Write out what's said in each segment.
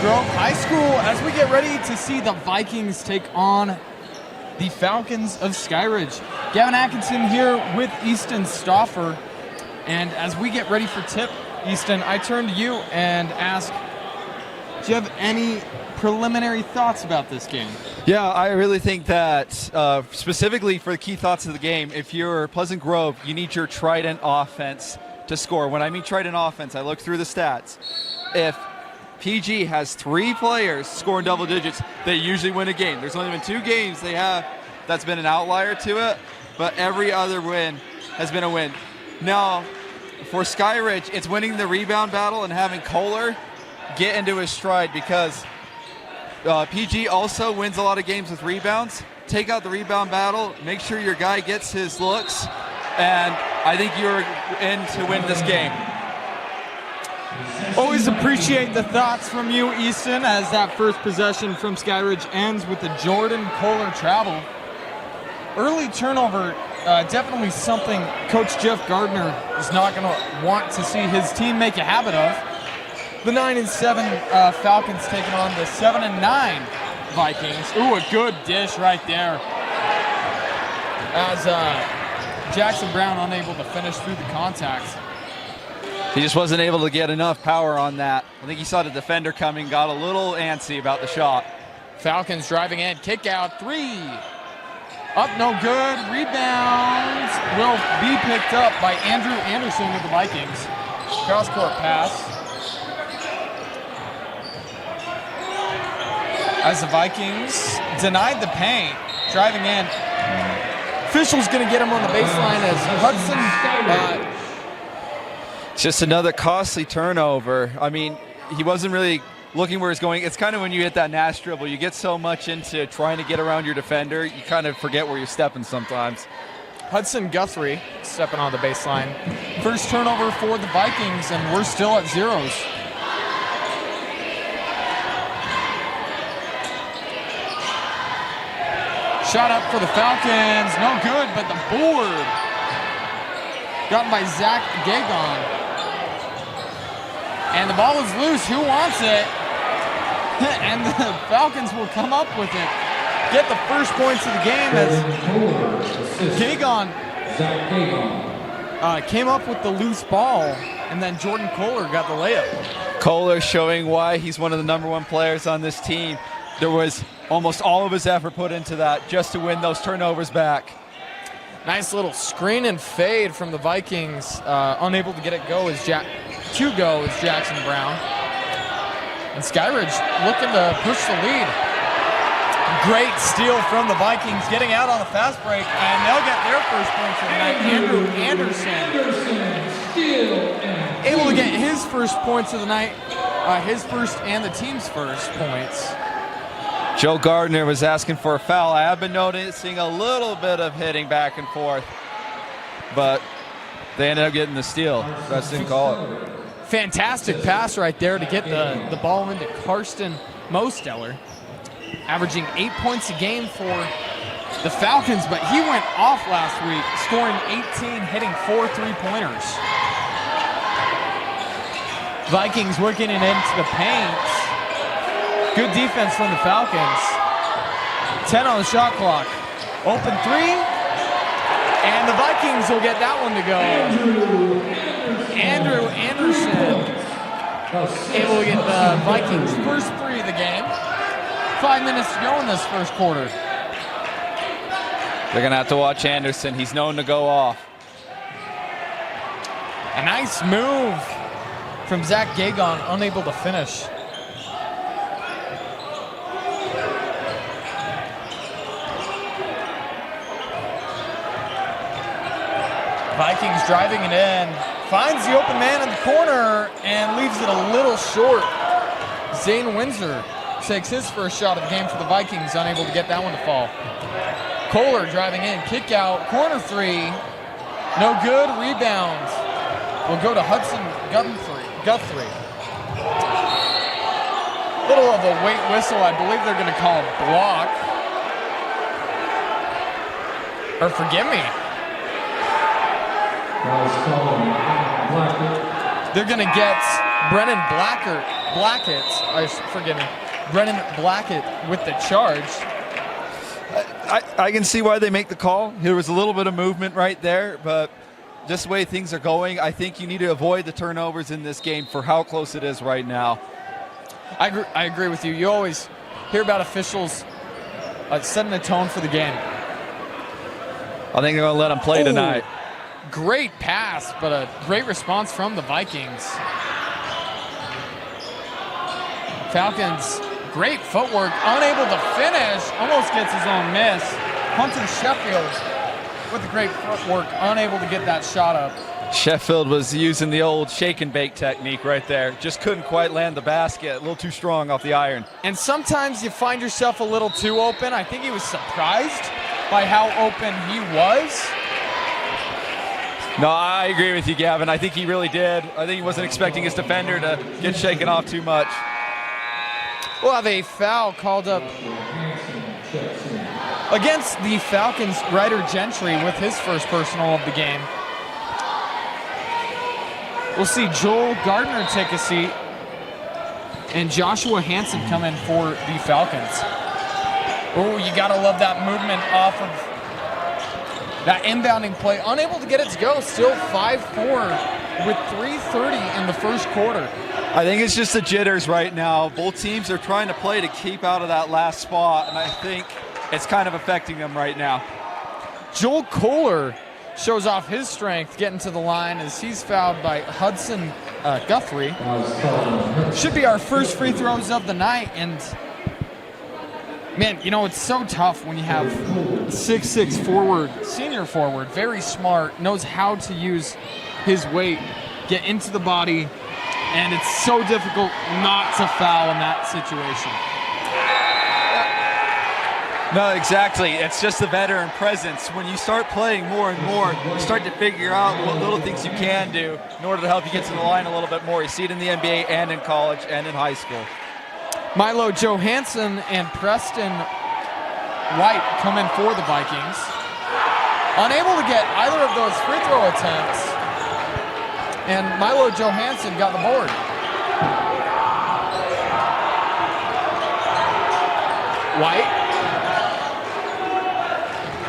Grove High School as we get ready to see the Vikings take on the Falcons of Skyridge. Gavin Atkinson here with Easton Stauffer. And as we get ready for tip, Easton, I turn to you and ask, do you have any preliminary thoughts about this game? Yeah, I really think that specifically for the key thoughts of the game, if you're Pleasant Grove, you need your trident offense to score. When I mean trident offense, I look through the stats. If PG has 3 players scoring double digits, they usually win a game. There's only been 2 games they have that's been an outlier to it, but every other win has been a win. Now, for Skyridge, it's winning the rebound battle and having Kohler get into his stride, because PG also wins a lot of games with rebounds. Take out the rebound battle, make sure your guy gets his looks, and I think you're in to win this game. Always appreciate the thoughts from you, Easton, as that first possession from Skyridge ends with the Jordan Kohler travel. Early turnover, definitely something Coach Jeff Gardner is not going to want to see his team make a habit of. The 9-7 Falcons taking on the 7-9 Vikings. Ooh, a good dish right there. As Jackson Brown unable to finish through the contact. He just wasn't able to get enough power on that. I think he saw the defender coming, got a little antsy about the shot. Falcons driving in, kick out, 3. Up, no good. Rebound will be picked up by Andrew Anderson with the Vikings. Cross-court pass. As the Vikings denied the paint, driving in. Official's going to get him on the baseline as Hudson. Just another costly turnover. I mean, he wasn't really looking where he's going. It's kind of when you hit that Nash dribble, you get so much into trying to get around your defender, you kind of forget where you're stepping sometimes. Hudson Guthrie stepping on the baseline. First turnover for the Vikings, and we're still at zeros. Shot up for the Falcons, no good, but the board gotten by Zach Gagon. And the ball is loose, who wants it? And the Falcons will come up with it. Get the first points of the game as Gagon came up with the loose ball, and then Jordan Kohler got the layup. Kohler showing why he's one of the #1 players on this team. There was almost all of his effort put into that just to win those turnovers back. Nice little screen and fade from the Vikings. Unable to get it go is Jackson Brown. And Skyridge looking to push the lead. Great steal from the Vikings, getting out on the fast break, and they'll get their first points of the night. Andrew Anderson able to get his first points of the night, his first and the team's first points. Joe Gardner was asking for a foul. I have been noticing a little bit of hitting back and forth, but they ended up getting the steal. Refs didn't call it. Fantastic pass right there to get the ball into Karsten Mosteller, averaging 8 points a game for the Falcons, but he went off last week, scoring 18, hitting 4 3-pointers. Vikings working it into the paint. Good defense from the Falcons. 10 on the shot clock. Open 3, and the Vikings will get that one to go. Andrew Anderson able to get the Vikings' first 3 of the game. 5 minutes to go in this first quarter. They're going to have to watch Anderson. He's known to go off. A nice move from Zach Gagon, unable to finish. Vikings driving it in, finds the open man in the corner and leaves it a little short. Zane Windsor takes his first shot of the game for the Vikings, unable to get that one to fall. Kohler driving in, kick out, corner 3, no good, rebound. Will go to Hudson Guthrie. Little of a wait whistle, I believe they're going to call a block. Or forgive me. They're going to get Brennan Blackert Brennan Blackett with the charge. I can see why they make the call. There was a little bit of movement right there, but just the way things are going, I think you need to avoid the turnovers in this game for how close it is right now. I agree with you. You always hear about officials setting the tone for the game. I think they're going to let them play tonight. Great pass, but a great response from the Vikings. Falcons, great footwork, unable to finish, almost gets his own miss. Hunter Sheffield with the great footwork, unable to get that shot up. Sheffield was using the old shake and bake technique right there. Just couldn't quite land the basket, a little too strong off the iron. And sometimes you find yourself a little too open. I think he was surprised by how open he was. No, I agree with you, Gavin. I think he really did. I think he wasn't expecting his defender to get shaken off too much. We'll have a foul called up against the Falcons, Ryder Gentry with his first personal of the game. We'll see Joel Gardner take a seat and Joshua Hansen come in for the Falcons. Oh, you gotta love that movement off of that inbounding play. Unable to get it to go, still 5-4 with 3:30 in the first quarter. I think it's just the jitters right now. Both teams are trying to play to keep out of that last spot, and I think it's kind of affecting them right now. Joel Kohler shows off his strength getting to the line as he's fouled by Hudson Guthrie. Should be our first free throws of the night, and man, you know, it's so tough when you have 6'6" forward, senior forward, very smart, knows how to use his weight, get into the body, and it's so difficult not to foul in that situation. No, exactly. It's just the veteran presence. When you start playing more and more, you start to figure out what little things you can do in order to help you get to the line a little bit more. You see it in the NBA and in college and in high school. Milo Johansson and Preston White come in for the Vikings. Unable to get either of those free throw attempts, and Milo Johansson got the board. White,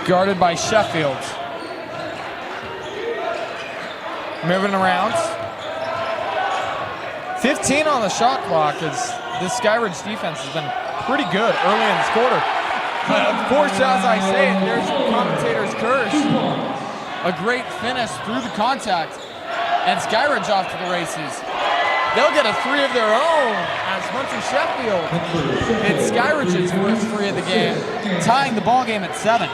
guarded by Sheffield. Moving around. 15 on the shot clock as this Skyridge defense has been pretty good early in this quarter. But of course, as I say it, there's your commentator's curse. A great finish through the contact, and Skyridge off to the races. They'll get a three of their own as Hunter Sheffield hits Skyridge's first three of the game, tying the ball game at 7.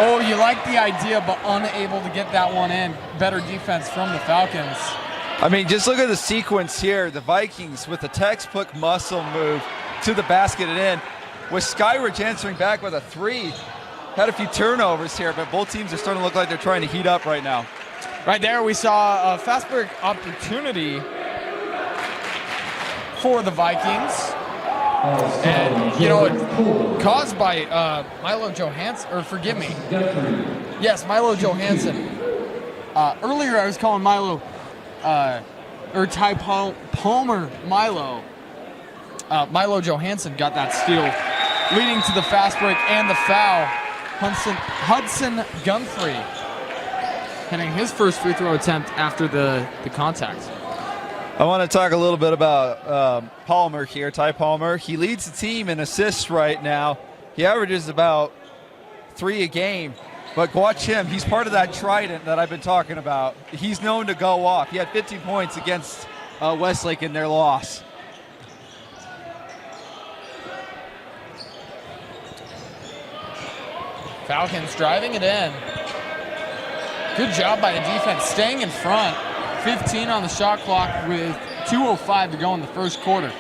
Oh, you like the idea, but unable to get that one in. Better defense from the Falcons. I mean, just look at the sequence here. The Vikings with a textbook muscle move to the basket and in. With Skyridge answering back with a three. Had a few turnovers here, but both teams are starting to look like they're trying to heat up right now. Right there, we saw a fast break opportunity for the Vikings. And, you know, it caused by Milo Johansson, or forgive me. Yes, Milo Johansson. Earlier I was calling Milo, or Ty Palmer Milo. Milo Johansson got that steal, leading to the fast break and the foul. Hudson Guthrie hitting his first free throw attempt after the contact. I want to talk a little bit about Palmer here, Ty Palmer. He leads the team in assists right now. He averages about 3 a game. But watch him. He's part of that trident that I've been talking about. He's known to go off. He had 15 points against Westlake in their loss. Falcons driving it in. Good job by the defense, staying in front. 15 on the shot clock with 2:05 to go in the first quarter.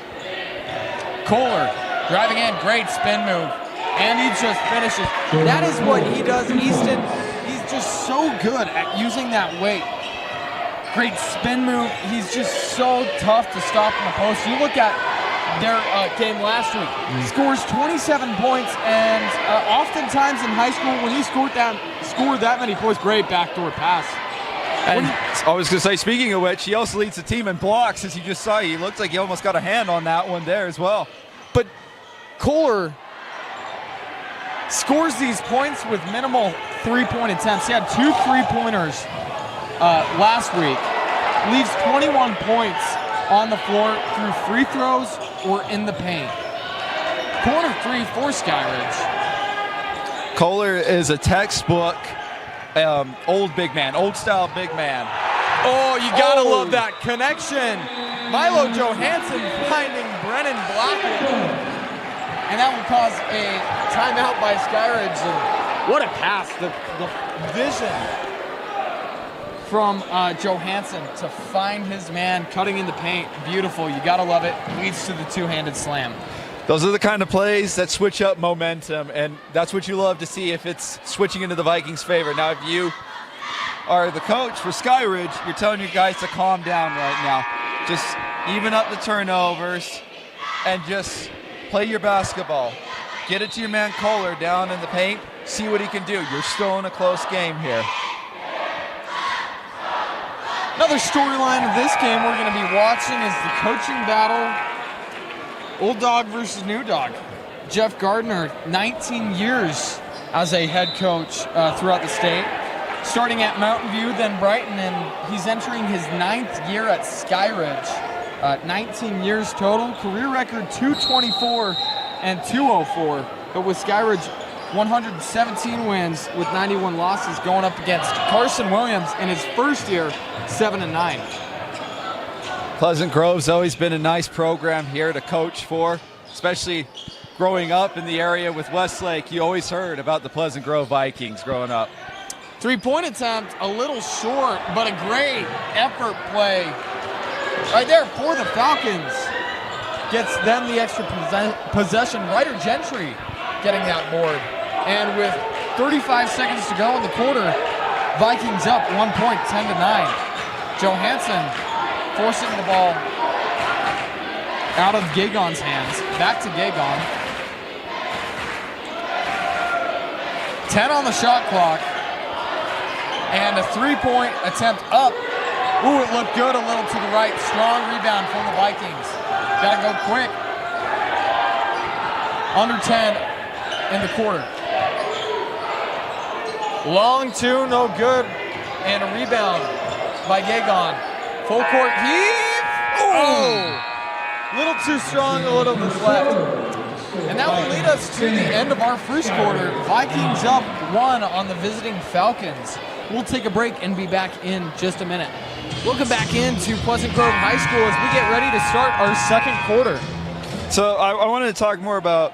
Kohler driving in, great spin move, and he just finishes. That is what he does. Easton, he's just so good at using that weight. Great spin move. He's just so tough to stop in the post. You look at their game last week. Scores 27 points, and oftentimes in high school when he scored that many points, great backdoor pass. And I was going to say, speaking of which, he also leads the team in blocks, as you just saw. He looked like he almost got a hand on that one there as well. But Kohler scores these points with minimal three-point attempts. He had 2 3-pointers last week. Leaves 21 points on the floor through free throws or in the paint. Corner 3 for Skyridge. Kohler is a textbook old big man, old-style big man. Oh, you gotta love that connection. Milo Johansson finding Brennan Blackett. And that will cause a timeout by Skyridge. And what a pass. The vision from Johansson to find his man cutting in the paint. Beautiful. You gotta love it. Leads to the two-handed slam. Those are the kind of plays that switch up momentum, and that's what you love to see if it's switching into the Vikings' favor. Now, if you are the coach for Skyridge, you're telling your guys to calm down right now. Just even up the turnovers and just play your basketball. Get it to your man Kohler down in the paint. See what he can do. You're still in a close game here. Another storyline of this game we're going to be watching is the coaching battle. Old dog versus new dog. Jeff Gardner, 19 years as a head coach throughout the state. Starting at Mountain View, then Brighton, and he's entering his 9th year at Skyridge. 19 years total. Career record 224 and 204. But with Skyridge, 117 wins with 91 losses, going up against Carson Williams in his first year, 7-9. Pleasant Grove's always been a nice program here to coach for, especially growing up in the area with Westlake. You always heard about the Pleasant Grove Vikings growing up. 3-point attempt, a little short, but a great effort play right there for the Falcons. Gets them the extra possession. Ryder Gentry getting that board. And with 35 seconds to go in the quarter, Vikings up 1 point, 10-9. Johansson forcing the ball out of Gagon's hands. Back to Gagon. 10 on the shot clock. And a 3-point attempt up. Ooh, it looked good a little to the right. Strong rebound from the Vikings. Gotta go quick. Under 10 in the quarter. Long 2, no good. And a rebound by Gagon. Full court heave. Oh! Little too strong, a little bit left. And that will lead us to the end of our first quarter. Vikings up 1 on the visiting Falcons. We'll take a break and be back in just a minute. Welcome back into Pleasant Grove High School as we get ready to start our second quarter. So I wanted to talk more about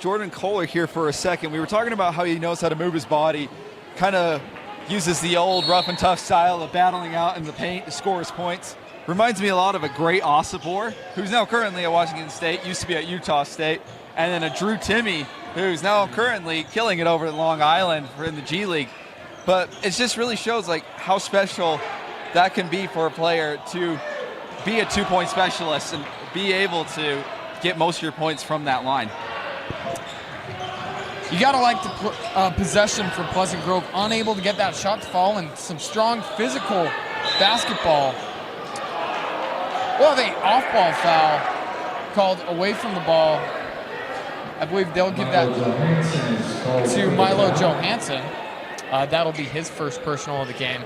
Jordan Kohler here for a second. We were talking about how he knows how to move his body, kind of uses the old rough and tough style of battling out in the paint to score his points. Reminds me a lot of a great Osibor, who's now currently at Washington State, used to be at Utah State, and then a Drew Timme, who's now currently killing it over at Long Island in the G League. But it just really shows like how special that can be for a player to be a 2-point specialist and be able to get most of your points from that line. You got to like the possession for Pleasant Grove. Unable to get that shot to fall, and some strong physical basketball. Well, the off-ball foul called away from the ball. I believe they'll give that to Milo Johansson. That'll be his first personal of the game.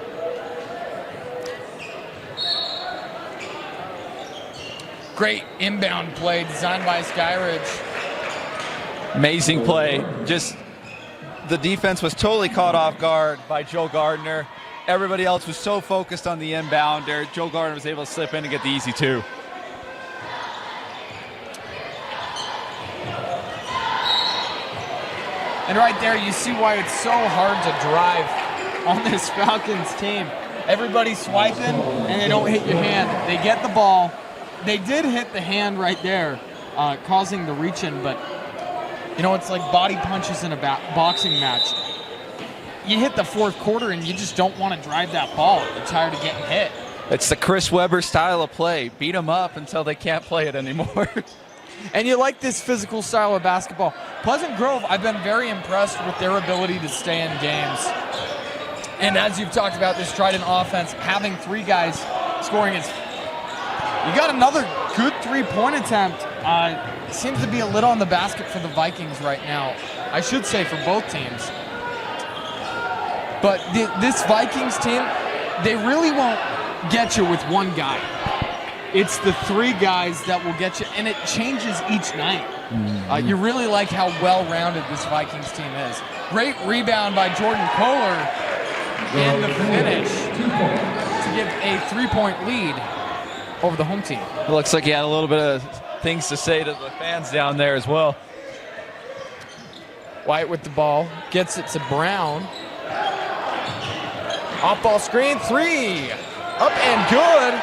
Great inbound play designed by Skyridge. Amazing play. Just the defense was totally caught off guard by Joe Gardner. Everybody else was so focused on the inbounder. Joe Gardner was able to slip in and get the easy 2. And right there, you see why it's so hard to drive on this Falcons team. Everybody's swiping, and they don't hit your hand. They get the ball. They did hit the hand right there, causing the reach-in, but you know, it's like body punches in a boxing match. You hit the fourth quarter and you just don't want to drive that ball. You're tired of getting hit. It's the Chris Webber style of play. Beat them up until they can't play it anymore. And you like this physical style of basketball. Pleasant Grove, I've been very impressed with their ability to stay in games. And as you've talked about this Trident offense, having 3 guys scoring is, you got another good 3-point attempt. Seems to be a lid on the basket for the Vikings right now. I should say for both teams. But this Vikings team, they really won't get you with one guy. It's the 3 guys that will get you, and it changes each night. You really like how well-rounded this Vikings team is. Great rebound by Jordan Kohler in the finish to give a 3-point lead over the home team. It looks like he had a little bit of things to say to the fans down there as well. White with the ball, gets it to Brown. Off-ball screen, 3. Up and good.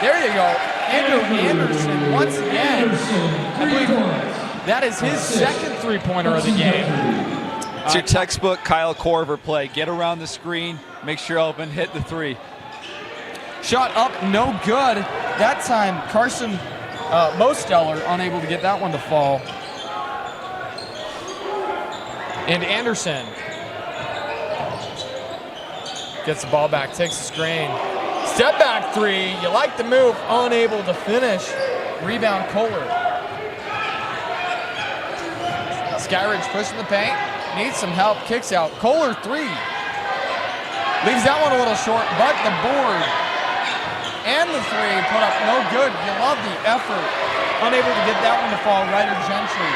There you go. Andrew Anderson once again. I believe that is his second 3-pointer of the game. It's your textbook Kyle Korver play. Get around the screen, make sure you're open, hit the 3. Shot up, no good. That time, Carson Mosteller unable to get that one to fall. And Anderson gets the ball back, takes the screen. Step back 3, you like the move, unable to finish. Rebound Kohler. Skyridge pushing the paint, needs some help, kicks out. Kohler 3. Leaves that one a little short, but the board and the 3 put up no good. You love the effort. Unable to get that one to fall. Ryder Gentry.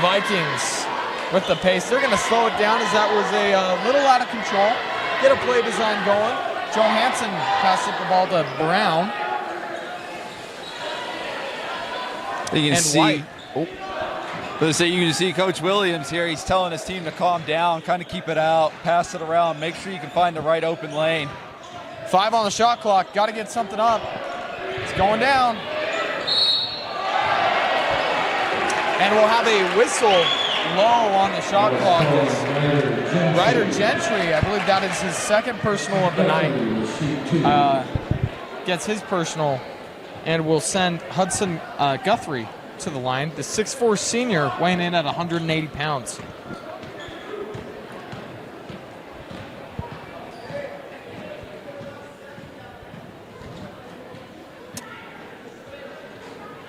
Vikings with the pace. They're going to slow it down as that was a little out of control. Get a play design going. Johansson passes the ball to Brown. You can and see. White. You can see Coach Williams here. He's telling his team to calm down, kind of keep it out, pass it around, make sure you can find the right open lane. 5 on the shot clock. Got to get something up. It's going down. And we'll have a whistle low on the shot clock. Ryder Gentry, I believe that is his second personal of the night, gets his personal and will send Hudson Guthrie to the line, the 6'4" senior weighing in at 180 pounds.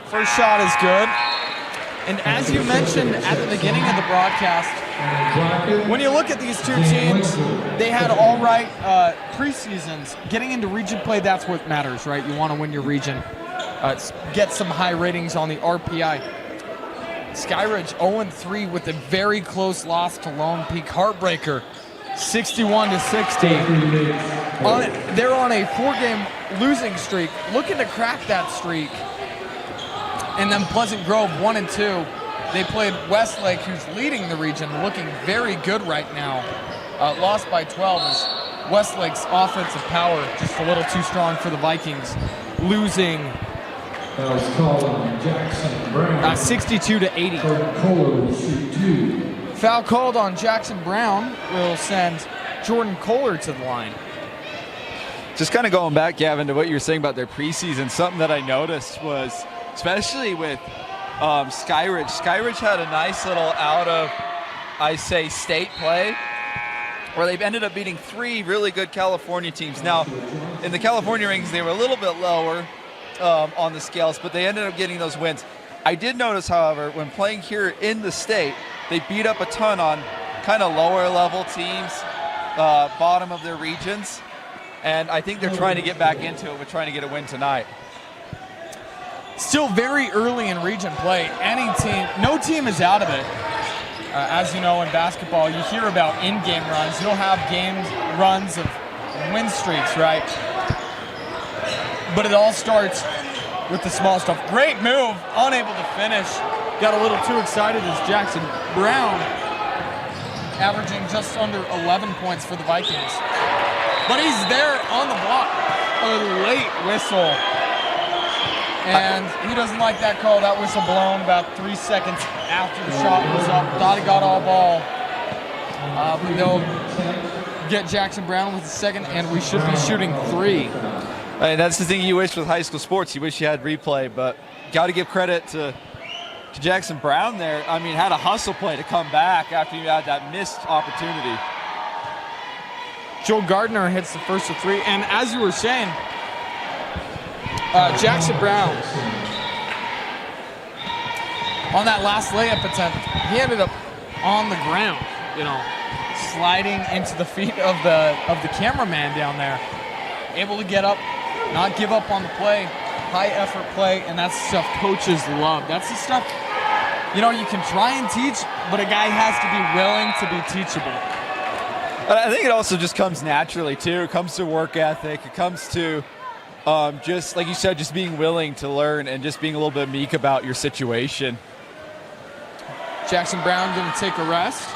First shot is good. And as you mentioned at the beginning of the broadcast, when you look at these two teams, they had all right preseasons. Getting into region play, that's what matters, right? You want to win your region. Get some high ratings on the RPI. Skyridge 0-3 with a very close loss to Lone Peak. Heartbreaker, 61-60. They're on a 4-game losing streak, looking to crack that streak. And then Pleasant Grove 1-2. They played Westlake, who's leading the region, looking very good right now. Lost by 12 as Westlake's offensive power just a little too strong for the Vikings, losing 62-80. Foul called on Jackson Brown will send Jordan Kohler to the line. Just kind of going back, Gavin, to what you were saying about their preseason, something that I noticed was, especially with Skyridge. Skyridge had a nice little state play where they've ended up beating 3 really good California teams. Now, in the California rankings, they were a little bit lower on the scales, but they ended up getting those wins. I did notice, however, when playing here in the state, they beat up a ton on kind of lower level teams, bottom of their regions, and I think they're trying to get back into it with trying to get a win tonight. Still very early in region play. No team is out of it. As you know, in basketball, you hear about in-game runs. You'll have runs of win streaks, right? But it all starts with the small stuff. Great move, unable to finish. Got a little too excited as Jackson Brown averaging just under 11 points for the Vikings. But he's there on the block. A late whistle. And he doesn't like that call. That whistle blown about 3 seconds after the shot was up. Thought he got all ball. But they'll get Jackson Brown with the second, and we should be shooting 3. And that's the thing you wish with high school sports. You wish you had replay, but got to give credit to to Jackson Brown there. I mean, had a hustle play to come back after you had that missed opportunity. Joel Gardner hits the first of 3, and as you were saying, Jackson Brown, on that last layup attempt, he ended up on the ground, you know, sliding into the feet of the cameraman down there. Able to get up, not give up on the play, high effort play, and that's the stuff coaches love. That's the stuff, you know, you can try and teach, but a guy has to be willing to be teachable. I think it also just comes naturally too. It comes to work ethic. It comes to just like you said, just being willing to learn and just being a little bit meek about your situation. Jackson Brown going to take a rest.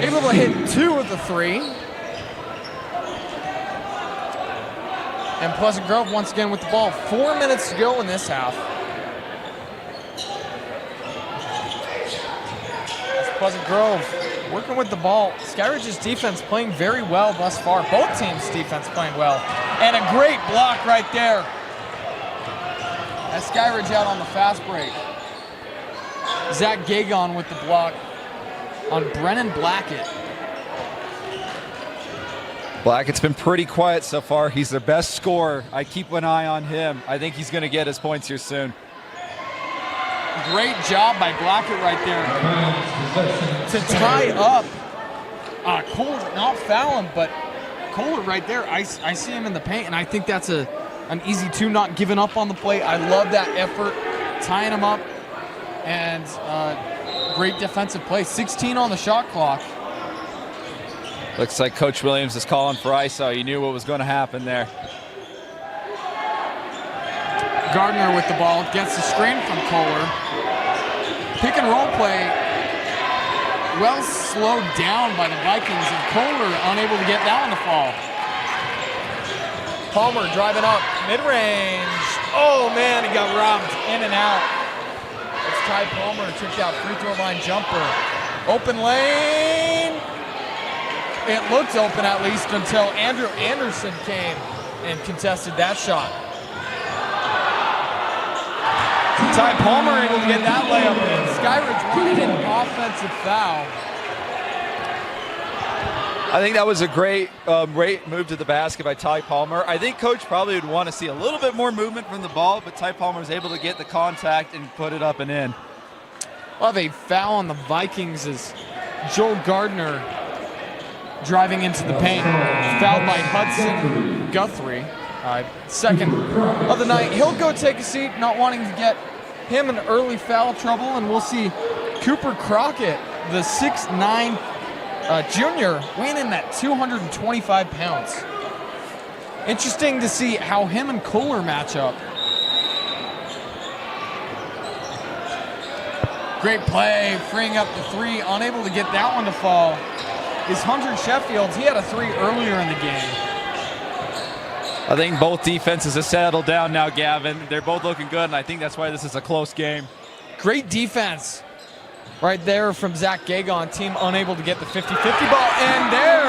Able to hit 2 of the 3. And Pleasant Grove once again with the ball. 4 minutes to go in this half. As Pleasant Grove working with the ball. Skyridge's defense playing very well thus far. Both teams' defense playing well. And a great block right there. As Skyridge out on the fast break. Zach Gagon with the block on Brennan Blackett. Blackett's been pretty quiet so far. He's their best scorer. I keep an eye on him. I think he's going to get his points here soon. Great job by Blackett right there to tie up Kohler, not foul him, but Kohler right there. I see him in the paint, and I think that's an easy 2, not giving up on the play. I love that effort, tying him up, and great defensive play. 16 on the shot clock. Looks like Coach Williams is calling for ISO. You knew what was going to happen there. Gardner with the ball, gets the screen from Kohler. Pick and roll play, well slowed down by the Vikings, and Kohler unable to get that one to fall. Palmer driving up, mid-range. Oh man, he got robbed, in and out. It's Ty Palmer, took that free throw line jumper. Open lane. It looked open at least until Andrew Anderson came and contested that shot. Ty Palmer able to get that layup in. Skyridge wanted an offensive foul. I think that was a great move to the basket by Ty Palmer. I think Coach probably would want to see a little bit more movement from the ball, but Ty Palmer was able to get the contact and put it up and in. We'll have a foul on the Vikings as Joel Gardner driving into the paint. Fouled by Hudson Guthrie. Second of the night. He'll go take a seat, not wanting to get him in early foul trouble, and we'll see Cooper Crockett, the 6'9" junior, weighing in at 225 pounds. Interesting to see how him and Kohler match up. Great play, freeing up the 3, unable to get that one to fall is Hunter Sheffield. He had a 3 earlier in the game. I think both defenses have settled down now, Gavin. They're both looking good, and I think that's why this is a close game. Great defense right there from Zach Gagon. Team unable to get the 50-50 ball. And there,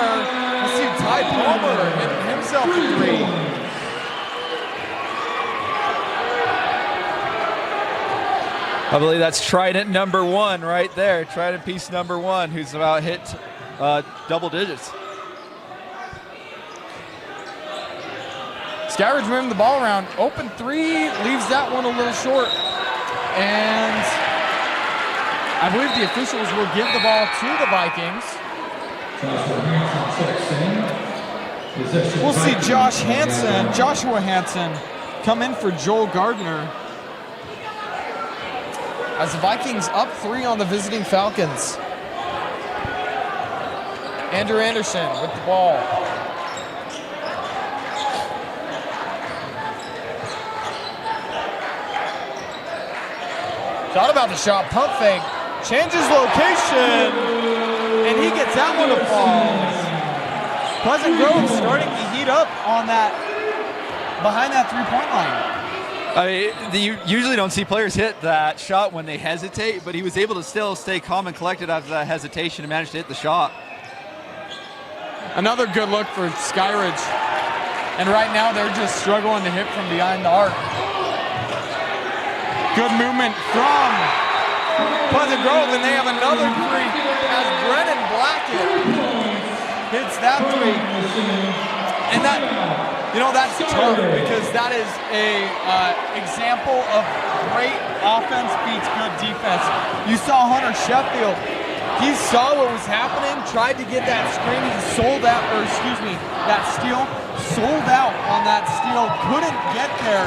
you see Ty Palmer hitting himself a 3. I believe that's Trident number 1 right there. Trident piece number 1, who's about hit double digits. Skyridge moving the ball around. Open 3, leaves that one a little short. And I believe the officials will give the ball to the Vikings. We'll see Joshua Hansen, come in for Joel Gardner. As the Vikings up 3 on the visiting Falcons. Andrew Anderson with the ball. Thought about the shot, pump fake, changes location, and he gets that one to fall. Pleasant Grove starting to heat up on that, behind that 3-point line. I mean, you usually don't see players hit that shot when they hesitate, but he was able to still stay calm and collected after that hesitation and managed to hit the shot. Another good look for Skyridge. And right now they're just struggling to hit from behind the arc. Good movement from Pleasant Grove, and they have another three as Brennan Blackett hits that three. And that, that's tough because that is a example of great offense beats good defense. You saw Hunter Sheffield. He saw what was happening, tried to get that screen. He that steal, sold out on that steal, couldn't get there.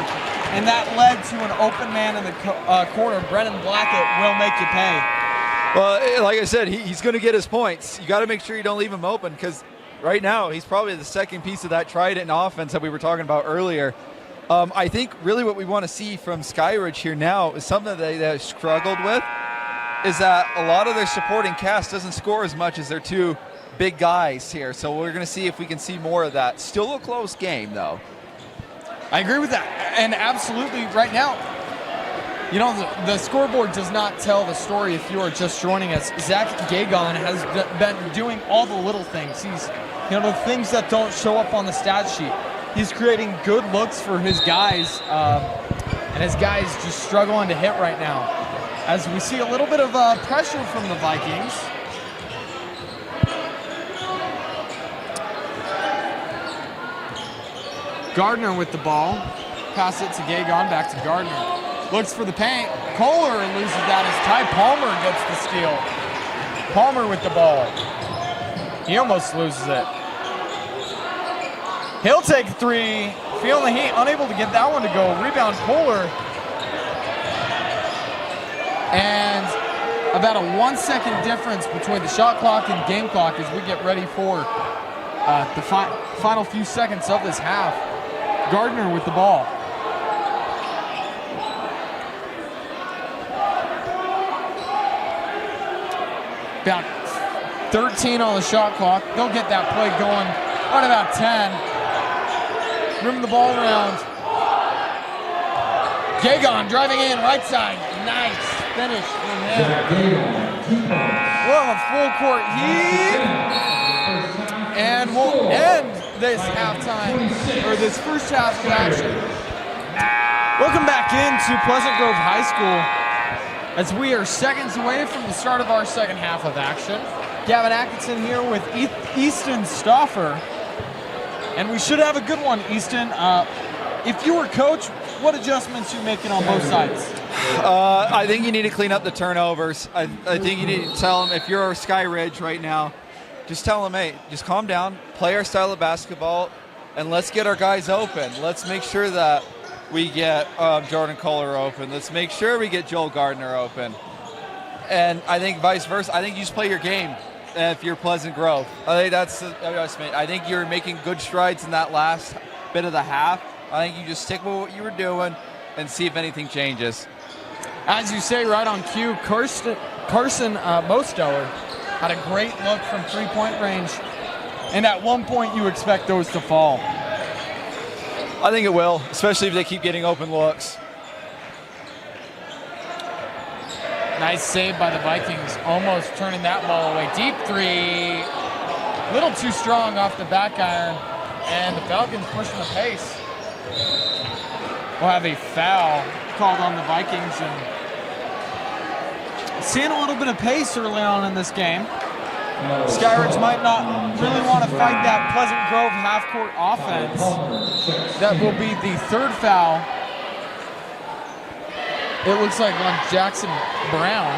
And that led to an open man in the corner. Brennan Blackett will make you pay. Well, like I said, he's going to get his points. You got to make sure you don't leave him open because right now he's probably the second piece of that trident offense that we were talking about earlier. I think really what we want to see from Skyridge here now is something that they struggled with, is that a lot of their supporting cast doesn't score as much as their two big guys here. So we're going to see if we can see more of that. Still a close game, though. I agree with that. And absolutely right now, the scoreboard does not tell the story if you are just joining us. Zach Gagon has been doing all the little things. He's, the things that don't show up on the stat sheet. He's creating good looks for his guys, and his guys just struggling to hit right now. As we see a little bit of pressure from the Vikings. Gardner with the ball. Pass it to Gagon, back to Gardner. Looks for the paint. Kohler loses that as Ty Palmer gets the steal. Palmer with the ball. He almost loses it. He'll take three. Feeling the heat, unable to get that one to go. Rebound Kohler. And about a 1 second difference between the shot clock and game clock as we get ready for the final few seconds of this half. Gardner with the ball. About 13 on the shot clock. They'll get that play going on about 10. Moving the ball around. Gagon driving in, right side. Nice finish from him. Well, a full court heave. And we'll end this halftime, or this first half of action. Welcome back into Pleasant Grove High School as we are seconds away from the start of our second half of action. Gavin Atkinson here with Easton Stauffer. And we should have a good one, Easton. If you were coach, what adjustments are you making on both sides? I think you need to clean up the turnovers. I think you need to tell them, if you're Skyridge right now, just tell them, hey, just calm down, play our style of basketball, and let's get our guys open. Let's make sure that we get Jordan Kohler open. Let's make sure we get Joel Gardner open. And I think vice versa. I think you just play your game if you're Pleasant Grove. I think that's the adjustment. I think you're making good strides in that last bit of the half. I think you just stick with what you were doing and see if anything changes. As you say, right on cue, Carson Mostower had a great look from three-point range. And at one point, you expect those to fall. I think it will, especially if they keep getting open looks. Nice save by the Vikings, almost turning that ball away. Deep three, little too strong off the back iron, and the Falcons pushing the pace. We'll have a foul called on the Vikings, and seeing a little bit of pace early on in this game. Skyridge might not really want to fight that Pleasant Grove half-court offense. That will be the third foul. It looks like on Jackson Brown.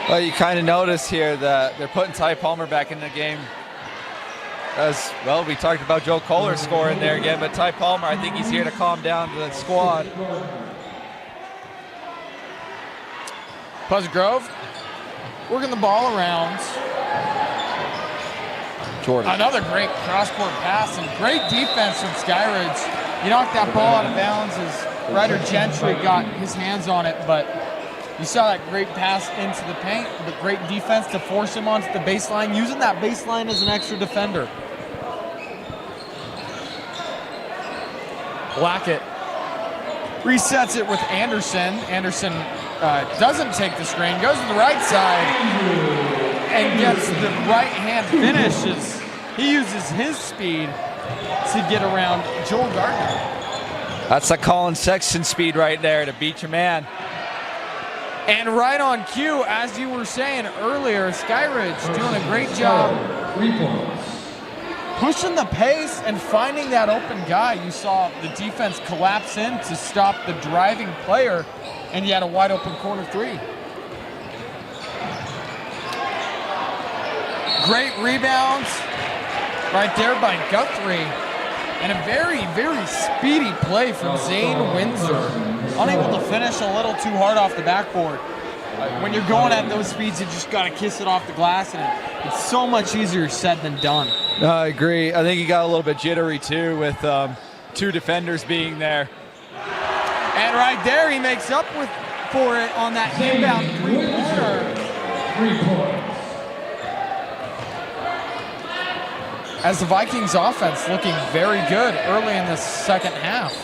Well, you kind of notice here that they're putting Ty Palmer back in the game. As well, we talked about Joe Kohler scoring there again, but Ty Palmer, I think he's here to calm down the squad. Pleasant Grove working the ball around. Jordan. Another great cross-court pass and great defense from Skyridge. You knocked that ball out of bounds as Ryder Gentry got his hands on it, but you saw that great pass into the paint, but great defense to force him onto the baseline, using that baseline as an extra defender. Blackett resets it with Anderson. Anderson doesn't take the screen, goes to the right side, and gets the right-hand finish as he uses his speed to get around Joel Gardner. That's the Colin Sexton speed right there to beat your man. And right on cue, as you were saying earlier, Skyridge doing a great job pushing the pace and finding that open guy. You saw the defense collapse in to stop the driving player, and you had a wide open corner three. Great rebounds right there by Guthrie. And a very, very speedy play from Zane Windsor. Unable to finish, a little too hard off the backboard. When you're going at those speeds, you just got to kiss it off the glass, and it's so much easier said than done. No, I agree. I think he got a little bit jittery, too, with two defenders being there. And right there, he makes up for it on that inbound three-pointer. As the Vikings offense looking very good early in the second half.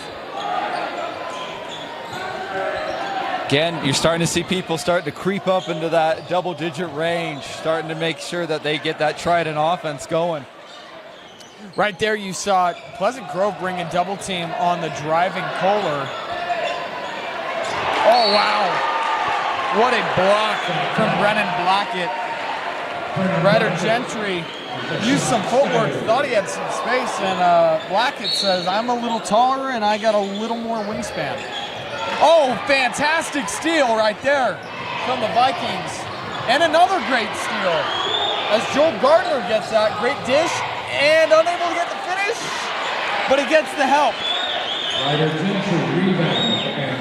Again, you're starting to see people starting to creep up into that double-digit range, starting to make sure that they get that Trident offense going. Right there you saw Pleasant Grove bring a double team on the driving Kohler. Oh, wow. What a block from Brennan Blackett. Ryder Gentry used some footwork, thought he had some space, and Blackett says, I'm a little taller and I got a little more wingspan. Oh, fantastic steal right there from the Vikings. And another great steal as Joel Gardner gets that great dish and unable to get the finish, but he gets the help. Ryder Gentry, rebound, and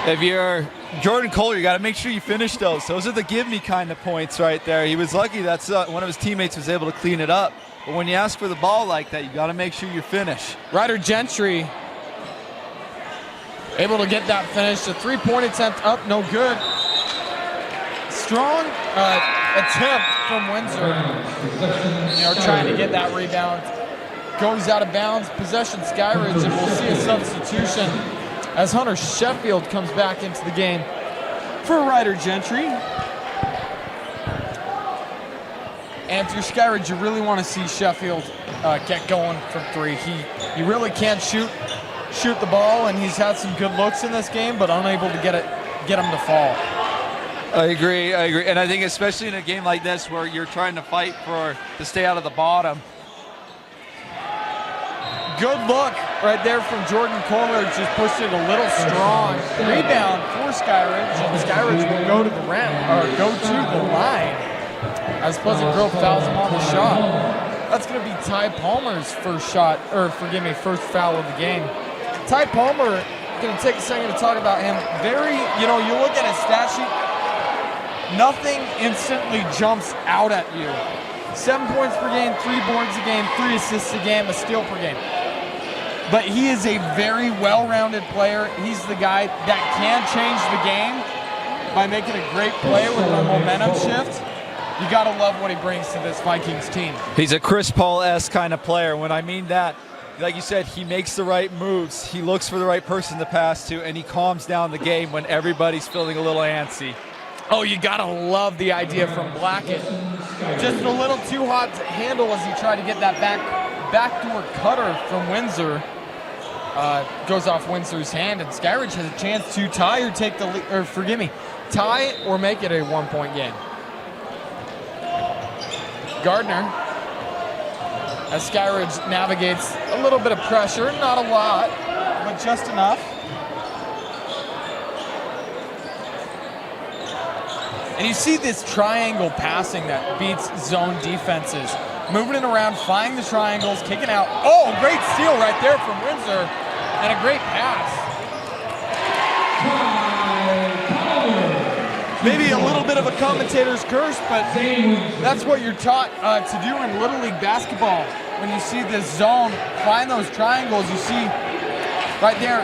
2. If you're Jordan Kohler, you got to make sure you finish those. Those are the give-me kind of points right there. He was lucky that's one of his teammates was able to clean it up. But when you ask for the ball like that, you got to make sure you finish. Ryder Gentry able to get that finish. A three-point attempt up, no good. Strong attempt from Windsor. Trying to get that rebound. Goes out of bounds. Possession Skyridge, and we'll see a substitution as Hunter Sheffield comes back into the game for Ryder Gentry. And if you're Skyridge, you really want to see Sheffield get going from three. He really can't shoot the ball, and he's had some good looks in this game, but unable to get him to fall. I agree. And I think especially in a game like this where you're trying to fight to stay out of the bottom. Good look right there from Jordan Kohler, just pushed it a little strong. Rebound for Skyridge, and Skyridge will go to the line as Pleasant Grove fouls him on the shot. That's going to be Ty Palmer's first foul of the game. Ty Palmer, going to take a second to talk about him. You look at his stat sheet, nothing instantly jumps out at you. 7 points per game, 3 boards a game, 3 assists a game, a steal per game. But he is a very well-rounded player. He's the guy that can change the game by making a great play with a momentum shift. You got to love what he brings to this Vikings team. He's a Chris Paul-esque kind of player. When I mean that, like you said, he makes the right moves. He looks for the right person to pass to, and he calms down the game when everybody's feeling a little antsy. Oh, you got to love the idea from Blackett. Just a little too hot to handle as he tried to get that backdoor cutter from Windsor. Goes off Windsor's hand, and Skyridge has a chance to tie or make it a 1-point game. Gardner, as Skyridge navigates a little bit of pressure, not a lot, but just enough. And you see this triangle passing that beats zone defenses. Moving it around, finding the triangles, kicking out. Oh, great steal right there from Windsor. And a great pass. Maybe a little bit of a commentator's curse, but that's what you're taught to do in Little League basketball. When you see this zone, find those triangles. You see right there,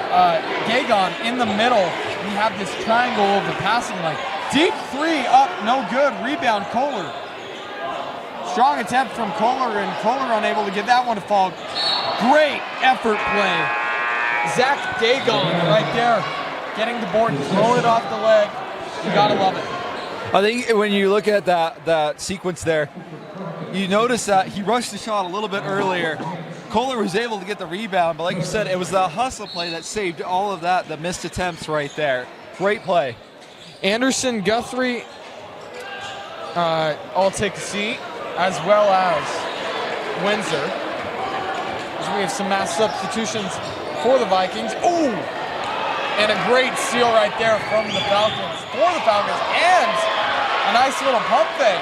Gagon in the middle. You have this triangle over the passing lane. Deep three up, no good. Rebound, Kohler. Strong attempt from Kohler, and Kohler unable to get that one to fall. Great effort play. Zach Dagon right there, getting the board, throwing it off the leg. You gotta love it. I think when you look at that sequence there, you notice that he rushed the shot a little bit earlier, Kohler was able to get the rebound, but like you said, it was the hustle play that saved all of that, the missed attempts right there. Great play. Anderson, Guthrie, all take a seat, as well as Windsor. As we have some mass substitutions for the Vikings. Ooh! And a great steal right there from the Falcons, and a nice little pump fake.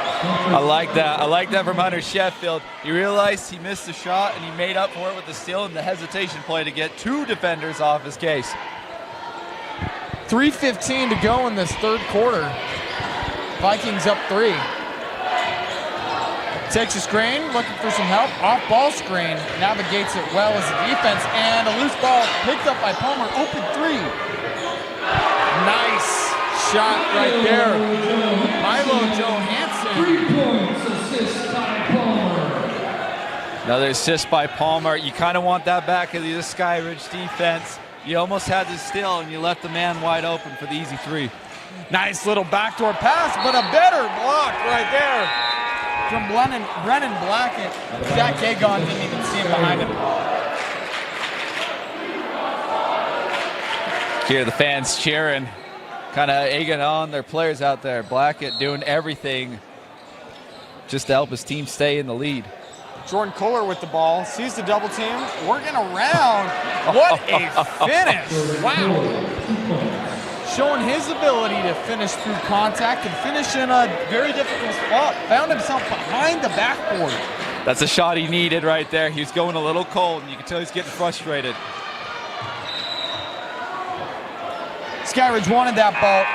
I like that. I like that from Hunter Sheffield. He realized he missed the shot, and he made up for it with the steal and the hesitation play to get 2 defenders off his case. 3:15 to go in this third quarter. Vikings up 3. Takes a screen, looking for some help. Off-ball screen, navigates it well as a defense, and a loose ball picked up by Palmer. Open 3. Nice shot right there. Milo Johansson. 3 points, assist by Palmer. Another assist by Palmer. You kind of want that back of the Skyridge defense. You almost had the steal, and you left the man wide open for the easy 3. Nice little backdoor pass, but a better block right there from Brennan Blackett. Jack Gagon didn't even see him behind him. Here the fans cheering, kind of egging on their players out there. Blackett doing everything just to help his team stay in the lead. Jordan Kohler with the ball, sees the double team, working around. What a finish! Wow. Showing his ability to finish through contact and finish in a very difficult spot. Found himself behind the backboard. That's a shot he needed right there. He was going a little cold, and you can tell he's getting frustrated. Skyridge wanted that ball.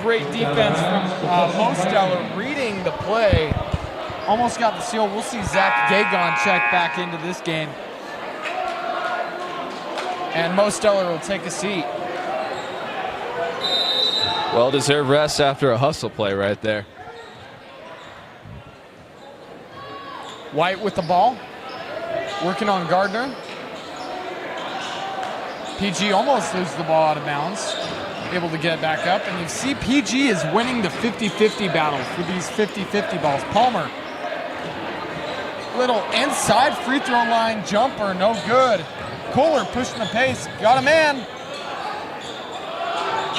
Great defense from Mosteller, reading the play. Almost got the steal. We'll see Zach Gagon check back into this game. And Mosteller will take a seat. Well-deserved rest after a hustle play right there. White with the ball, working on Gardner. PG almost loses the ball out of bounds, able to get it back up. And you see PG is winning the 50-50 battle for these 50-50 balls. Palmer, little inside free throw line jumper, no good. Kohler pushing the pace, got a man.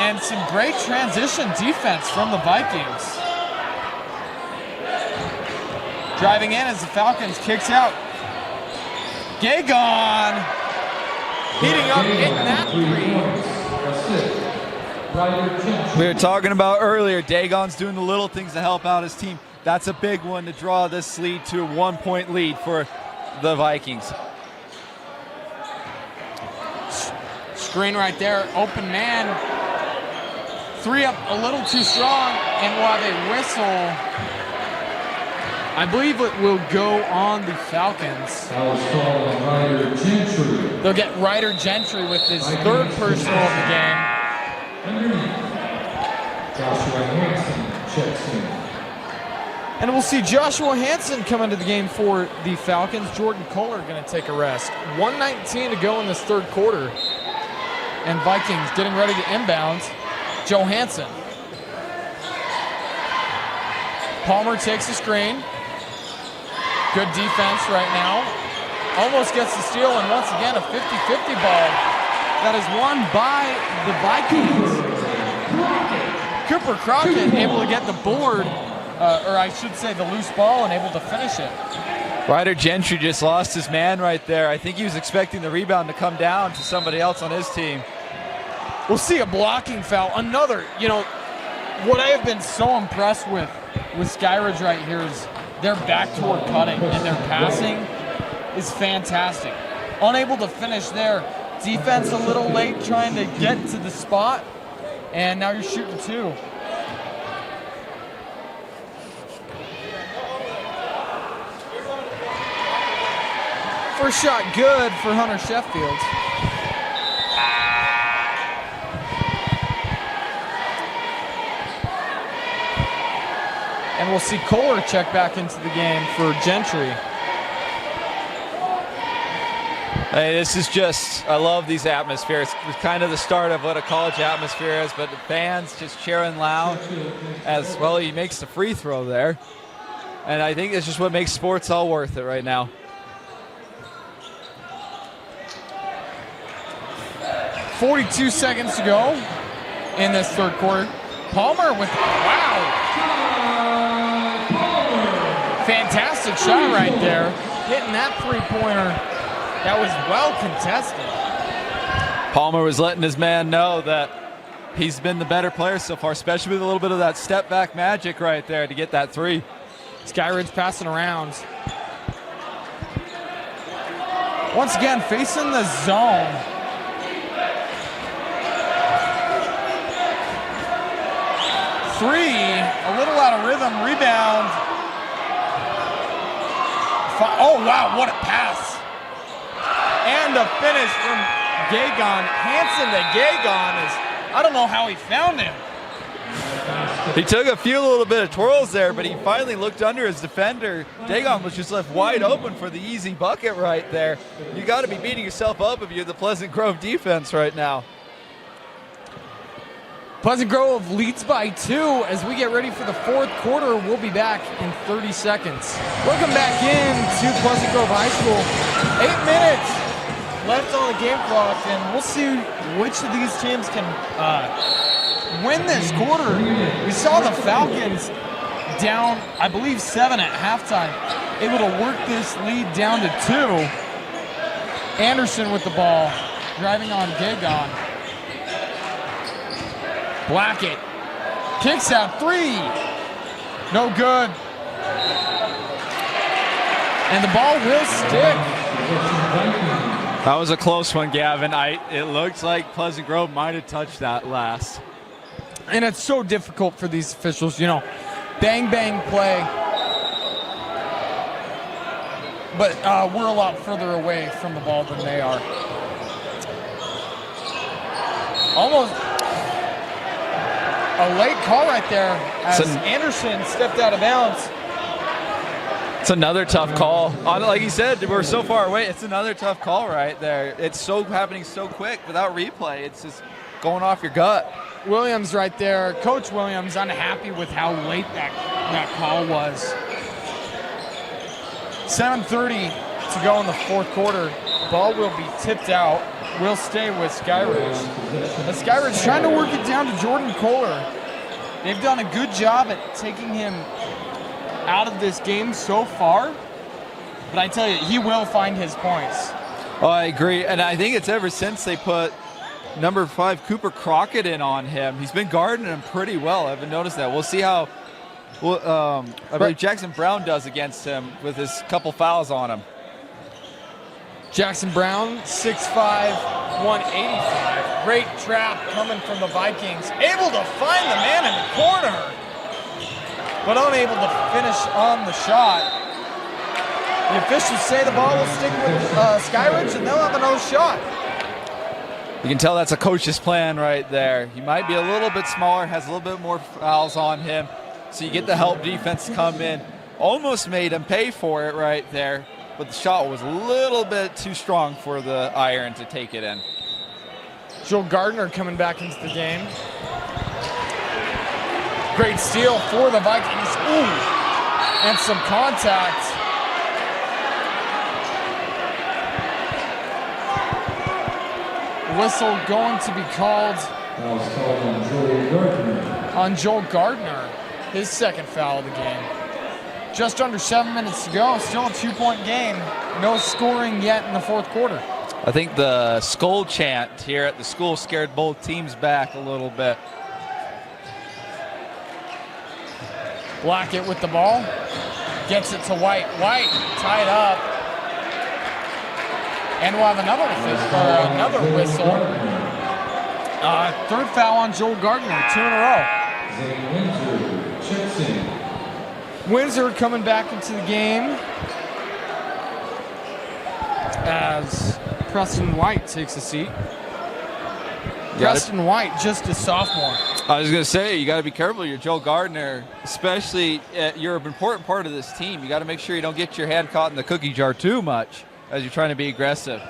And some great transition defense from the Vikings. Driving in as the Falcons kicks out. Gagon heating up, hitting that 3. We were talking about earlier, Dagon's doing the little things to help out his team. That's a big one to draw this lead to a 1-point lead for the Vikings. Screen right there, open man. 3 up a little too strong, and while they whistle, I believe it will go on the Falcons. They'll get Ryder Gentry with his 3rd personal of the game. Joshua Hansen checks in. And we'll see Joshua Hansen come into the game for the Falcons. Jordan Kohler going to take a rest. 1:19 to go in this third quarter. And Vikings getting ready to inbound. Johansson. Palmer takes the screen. Good defense right now. Almost gets the steal, and once again a 50-50 ball that is won by the Vikings. Cooper Crockett able to get the board, or I should say the loose ball, and able to finish it. Ryder Gentry just lost his man right there. I think he was expecting the rebound to come down to somebody else on his team. We'll see a blocking foul. Another, what I have been so impressed with Skyridge right here is their backdoor cutting and their passing is fantastic. Unable to finish there. Defense a little late trying to get to the spot, and now you're shooting 2. First shot good for Hunter Sheffield. And we'll see Kohler check back into the game for Gentry. Hey, this is just, I love these atmospheres. It's kind of the start of what a college atmosphere is, but the fans just cheering loud as well. He makes the free throw there. And I think it's just what makes sports all worth it right now. 42 seconds to go in this third quarter. Palmer with, wow. Fantastic shot right there. Hitting that three-pointer. That was well contested. Palmer was letting his man know that he's been the better player so far, especially with a little bit of that step-back magic right there to get that three. Skyridge passing around. Once again, facing the zone. Three, a little out of rhythm, rebound. Oh, wow, what a pass. And a finish from Gagon. Hansen to Gagon is, I don't know how he found him. He took a little bit of twirls there, but he finally looked under his defender. Dagon was just left wide open for the easy bucket right there. You got to be beating yourself up if you're the Pleasant Grove defense right now. Pleasant Grove leads by 2 as we get ready for the fourth quarter. We'll be back in 30 seconds. Welcome back in to Pleasant Grove High School. 8 minutes left on the game clock, and we'll see which of these teams can win this quarter. We saw the Falcons down, I believe, 7 at halftime, able to work this lead down to 2. Anderson with the ball, driving on Gagon. Blackett kicks out 3. No good. And the ball will stick. That was a close one, Gavin. It looks like Pleasant Grove might have touched that last. And it's so difficult for these officials, you know, bang, bang play. But we're a lot further away from the ball than they are. Almost a late call right there as Anderson stepped out of bounds. It's another tough call. Like you said, we're so far away. It's another tough call right there. It's so happening so quick without replay. It's just going off your gut. Williams right there. Coach Williams unhappy with how late that call was. 7:30 to go in the fourth quarter. Ball will be tipped out. We'll stay with Skyridge. And Skyridge trying to work it down to Jordan Kohler. They've done a good job at taking him out of this game so far. But I tell you, he will find his points. Oh, I agree. And I think it's ever since they put number 5 Cooper Crockett in on him. He's been guarding him pretty well. I haven't noticed that. We'll see how I believe Jackson Brown does against him with his couple fouls on him. Jackson Brown, 6'5", 185. Great trap coming from the Vikings. Able to find the man in the corner, but unable to finish on the shot. The officials say the ball will stick with Skyridge, and they'll have another shot. You can tell that's a coach's plan right there. He might be a little bit smaller, has a little bit more fouls on him, so you get the help defense to come in. Almost made him pay for it right there, but the shot was a little bit too strong for the iron to take it in. Joel Gardner coming back into the game. Great steal for the Vikings. Ooh, and some contact. Whistle going to be called That was called on Joel Gardner. on Joel Gardner, his second foul of the game. Just under 7 minutes to go, still a 2-point game. No scoring yet in the fourth quarter. I think the Skull chant here at the school scared both teams back a little bit. Blackett with the ball, gets it to White. White tied up. And we'll have another whistle. Third foul on Joel Gardner, 2 in a row. Windsor checks in. Windsor coming back into the game as Preston White takes a seat. Preston White, just a sophomore. I was going to say, you got to be careful. You're Joel Gardner, especially you're an important part of this team. You got to make sure you don't get your hand caught in the cookie jar too much as you're trying to be aggressive.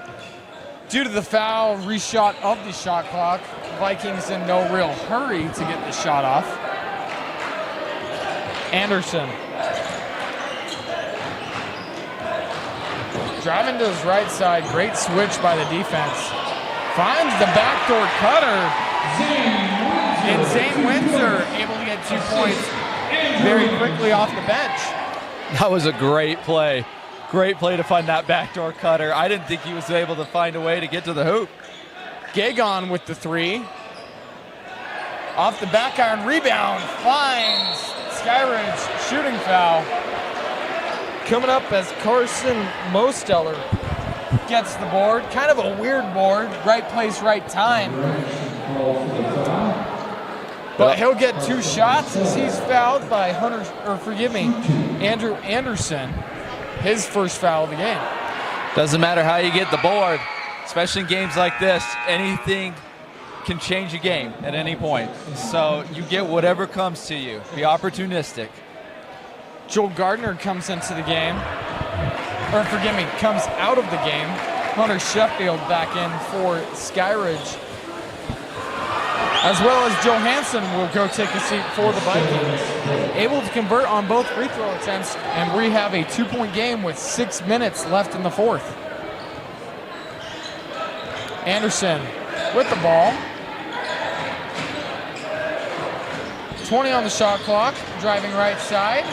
Due to the foul reshot of the shot clock, Vikings in no real hurry to get the shot off. Anderson. Driving to his right side, great switch by the defense. Finds the backdoor cutter. And Zane Windsor able to get 2 points very quickly off the bench. That was a great play. Great play to find that backdoor cutter. I didn't think he was able to find a way to get to the hoop. Gagon with the 3. Off the back iron, rebound, finds Skyridge, shooting foul. Coming up as Carson Mosteller gets the board. Kind of a weird board, right place, right time. But he'll get 2 shots as he's fouled by Andrew Anderson. His first foul of the game. Doesn't matter how you get the board, especially in games like this, anything can change a game at any point. So you get whatever comes to you. Be opportunistic. Joel Gardner comes into the game. Comes out of the game. Hunter Sheffield back in for Skyridge. As well as Johansson will go take a seat for the Vikings. Able to convert on both free throw attempts, and we have a 2-point game with 6 minutes left in the fourth. Anderson with the ball. 20 on the shot clock, driving right side.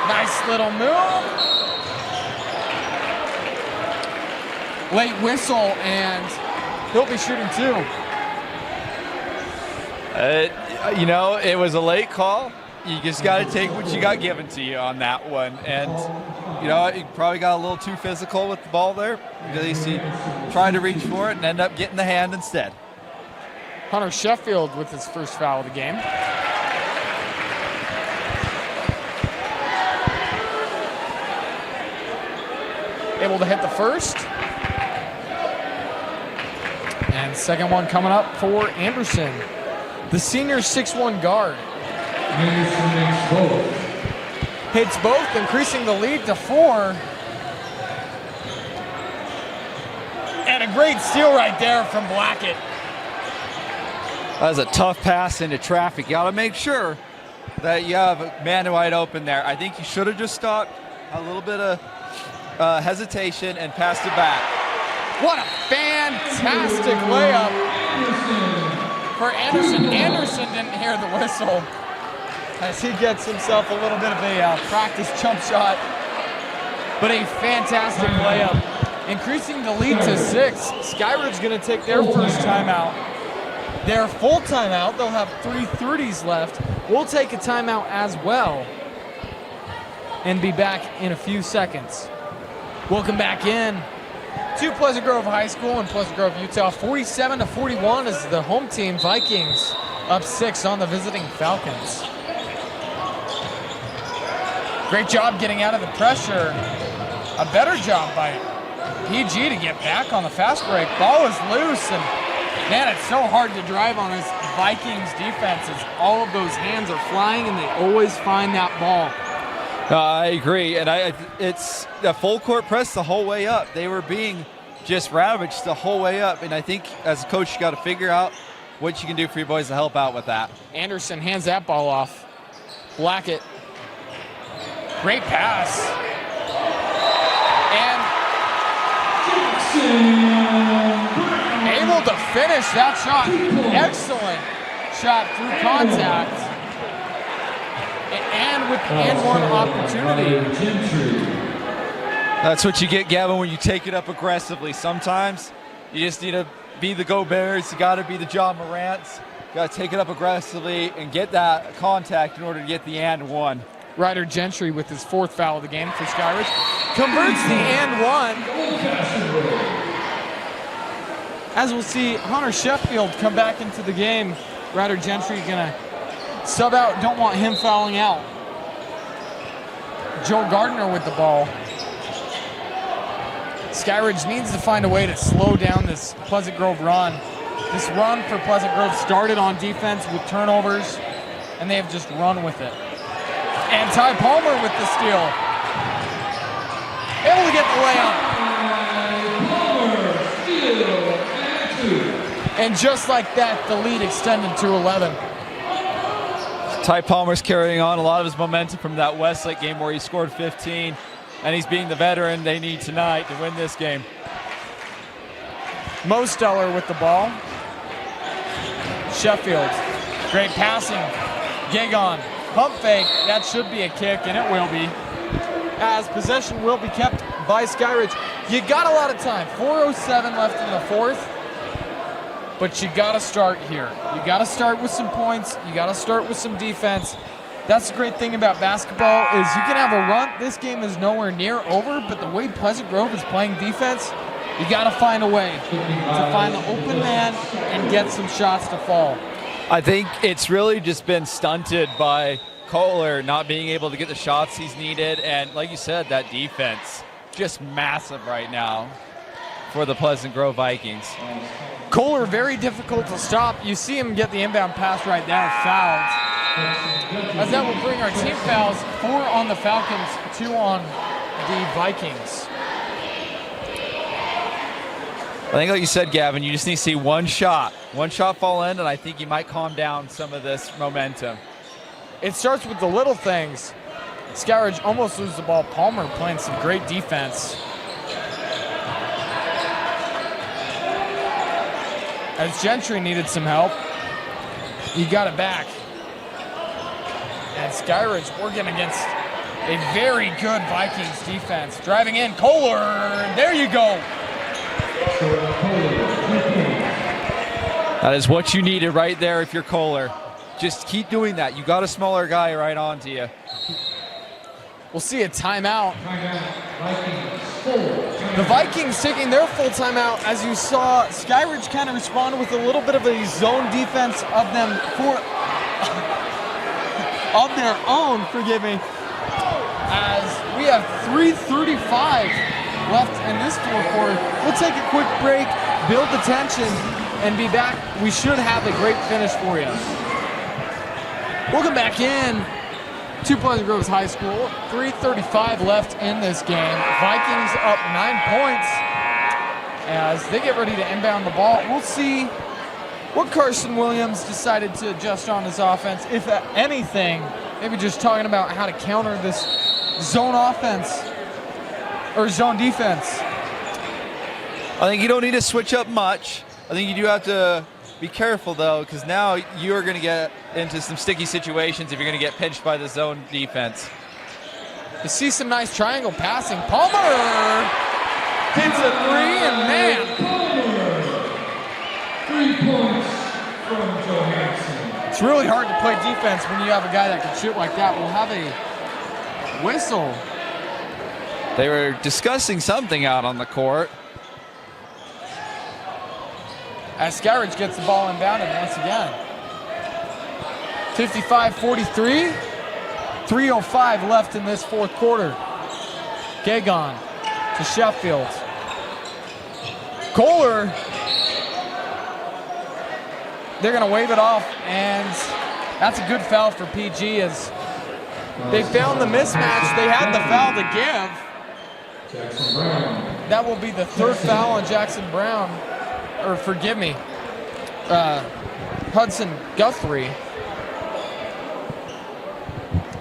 Nice little move. Late whistle, and he'll be shooting 2. It was a late call. You just got to take what you got given to you on that one. And, you probably got a little too physical with the ball there. At least he tried to reach for it and end up getting the hand instead. Hunter Sheffield with his first foul of the game. Able to hit the first. And second one coming up for Anderson. The senior 6'1" guard. Hits both, increasing the lead to 4. And a great steal right there from Blackett. That was a tough pass into traffic. You got to make sure that you have a man wide open there. I think you should have just stopped, a little bit of hesitation, and passed it back. What a fantastic layup for Anderson. Anderson didn't hear the whistle as he gets himself a little bit of a practice jump shot. But a fantastic layup, increasing the lead to 6. Skyridge's going to take their first timeout. Their full timeout, they'll have 3:30s left. We'll take a timeout as well and be back in a few seconds. Welcome back in to Pleasant Grove High School in Pleasant Grove, Utah. 47-41 is the home team. Vikings up 6 on the visiting Falcons. Great job getting out of the pressure. A better job by PG to get back on the fast break. Ball is loose, and man, it's so hard to drive on this Vikings defense as all of those hands are flying and they always find that ball. I agree, and it's a full court press the whole way up. They were being just ravaged the whole way up, and I think as a coach you got to figure out what you can do for your boys to help out with that. Anderson hands that ball off. Blackett. Great pass. And able to finish that shot. Excellent shot through contact. And with the and-one opportunity. That's what you get, Gavin, when you take it up aggressively. Sometimes you just need to be the Go-Bears. You got to be the John Morants. You got to take it up aggressively and get that contact in order to get the and-one. Ryder Gentry with his 4th foul of the game for Skyridge. Converts the and-one. As we'll see, Hunter Sheffield come back into the game. Ryder Gentry gonna sub out. Don't want him fouling out. Joel Gardner with the ball. Skyridge needs to find a way to slow down this Pleasant Grove run. This run for Pleasant Grove started on defense with turnovers, and they have just run with it. And Ty Palmer with the steal. Able to get the layup. And just like that, the lead extended to 11. Ty Palmer's carrying on a lot of his momentum from that Westlake game where he scored 15, and he's being the veteran they need tonight to win this game. Mo Stellar with the ball. Sheffield, great passing. Gig on, pump fake, that should be a kick, and it will be. As possession will be kept by Skyridge. You got a lot of time, 4:07 left in the fourth, but you gotta start here. You gotta start with some points, you gotta start with some defense. That's the great thing about basketball is you can have a run. This game is nowhere near over, but the way Pleasant Grove is playing defense, you gotta find a way to find the open man and get some shots to fall. I think it's really just been stunted by Kohler not being able to get the shots he's needed. And like you said, that defense, just massive right now for the Pleasant Grove Vikings. Kohler, very difficult to stop. You see him get the inbound pass right there, fouled. As that will bring our team fouls, 4 on the Falcons, 2 on the Vikings. I think like you said, Gavin, you just need to see one shot fall in, and I think you might calm down some of this momentum. It starts with the little things. Skyridge almost loses the ball. Palmer playing some great defense. As Gentry needed some help, he got it back. And Skyridge working against a very good Vikings defense. Driving in, Kohler, there you go. That is what you needed right there if you're Kohler. Just keep doing that. You got a smaller guy right onto you. We'll see a timeout. The Vikings taking their full timeout. As you saw, Skyridge kind of responded with a little bit of a zone defense of them of their own, forgive me. As we have 3:35 left in this fourth quarter. We'll take a quick break, build the tension, and be back. We should have a great finish for you. Welcome back in to Pleasant Grove High School. 3:35 left in this game. Vikings up 9 points as they get ready to inbound the ball. We'll see what Carson Williams decided to adjust on his offense, if anything. Maybe just talking about how to counter this zone offense or zone defense. I think you don't need to switch up much. I think you do have to be careful, though, because now you're going to get into some sticky situations if you're going to get pinched by the zone defense. You see some nice triangle passing. Palmer hits a 3, and man. 3 points from Johansson. It's really hard to play defense when you have a guy that can shoot like that. We'll have a whistle. They were discussing something out on the court. As Skyridge gets the ball inbounded once again. 55-43. 3:05 left in this fourth quarter. Gagon to Sheffield. Kohler. They're going to wave it off, and that's a good foul for PG as they found the mismatch. They had the foul to give. Jackson Brown. That will be the third foul on Jackson Brown. Or forgive me, Hudson Guthrie.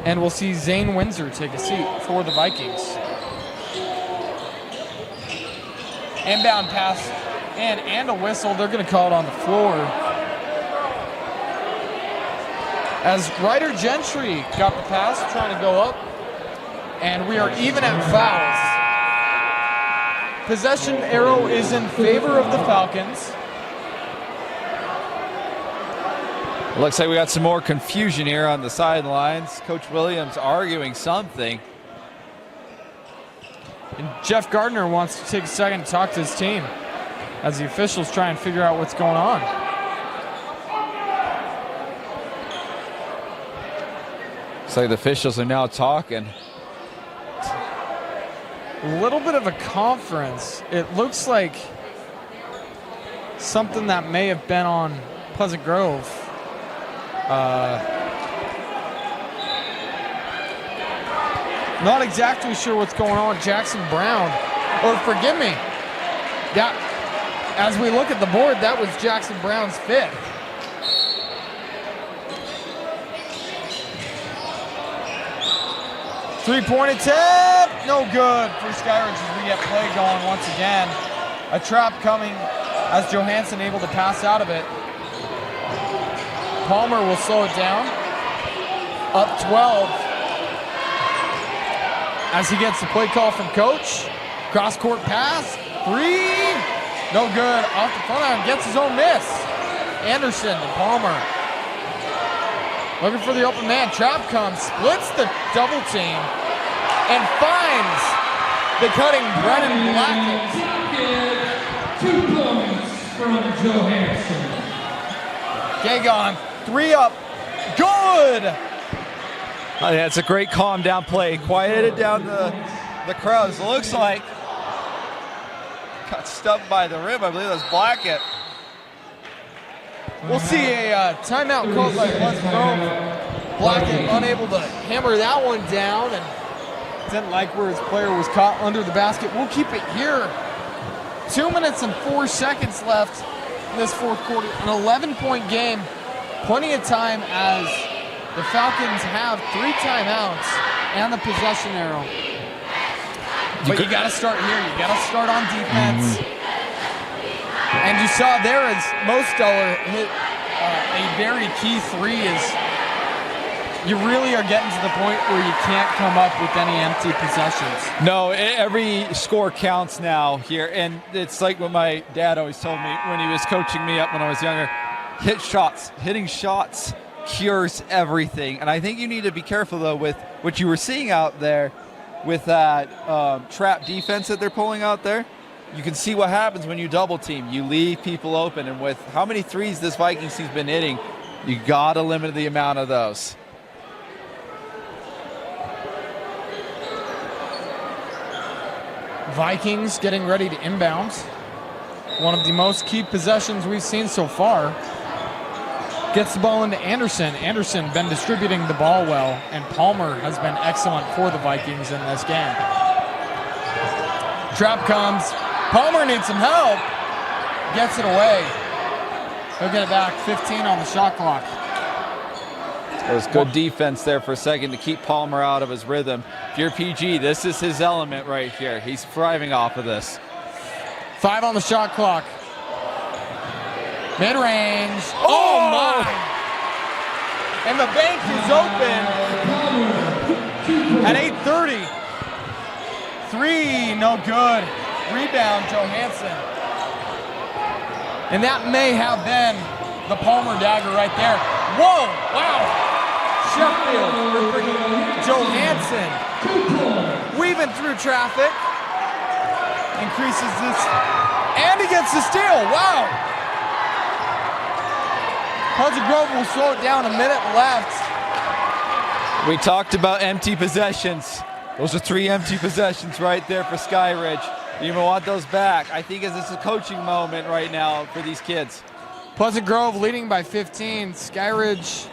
And we'll see Zane Windsor take a seat for the Vikings. Inbound pass and a whistle. They're going to call it on the floor. As Ryder Gentry got the pass, trying to go up. And we are even at fouls. Possession arrow is in favor of the Falcons. Looks like we got some more confusion here on the sidelines. Coach Williams arguing something. And Jeff Gardner wants to take a second to talk to his team as the officials try and figure out what's going on. Looks like the officials are now talking. A little bit of a conference. It looks like something that may have been on Pleasant Grove. Not exactly sure what's going on. Jackson Brown, or forgive me, that as we look at the board, that was Jackson Brown's 5th. Three-point attempt, no good for Skyridge as we get play going once again. A trap coming as Johansson able to pass out of it. Palmer will slow it down. Up 12 as he gets the play call from coach. Cross-court pass. 3. No good. Off the front line. Gets his own miss. Anderson to Palmer. Looking for the open man. Trap comes. Splits the double team. And finds the cutting Brennan Blackett. 2 points from Johansson. Gagon, 3 up. Good. That's a great calm down play. Quieted down the crowds. Looks like got stubbed by the rim. I believe that was Blackett. We'll see a timeout called by Pleasant Grove. Blackett unable to hammer that one down and didn't like where his player was caught under the basket. We'll keep it here. 2 minutes and 4 seconds left in this fourth quarter. An 11-point game. Plenty of time as the Falcons have 3 timeouts and the possession arrow. But you got to start here. You got to start on defense. And you saw there as Mo Stellar hit a very key 3 is you really are getting to the point where you can't come up with any empty possessions. No, every score counts now here. And it's like what my dad always told me when he was coaching me up when I was younger. Hitting shots cures everything. And I think you need to be careful, though, with what you were seeing out there with that trap defense that they're pulling out there. You can see what happens when you double team. You leave people open. And with how many threes this Vikings team's been hitting, you got to limit the amount of those. Vikings getting ready to inbound. One of the most key possessions we've seen so far. Gets the ball into Anderson. Anderson been distributing the ball well, and Palmer has been excellent for the Vikings in this game. Trap comes. Palmer needs some help. Gets it away. He'll get it back. 15 on the shot clock. It was good defense there for a second to keep Palmer out of his rhythm. If you're PG, this is his element right here. He's thriving off of this. 5 on the shot clock. Mid-range. Oh my! And the bank is open at 8:30. 3, no good. Rebound, Johansson. And that may have been the Palmer dagger right there. Whoa, wow. Sheffield, Johansson, weaving through traffic. Increases this, and he gets the steal, wow. Pleasant Grove will slow it down, a minute left. We talked about empty possessions. Those are 3 empty possessions right there for Skyridge. You even want those back. I think it's a coaching moment right now for these kids. Pleasant Grove leading by 15. Skyridge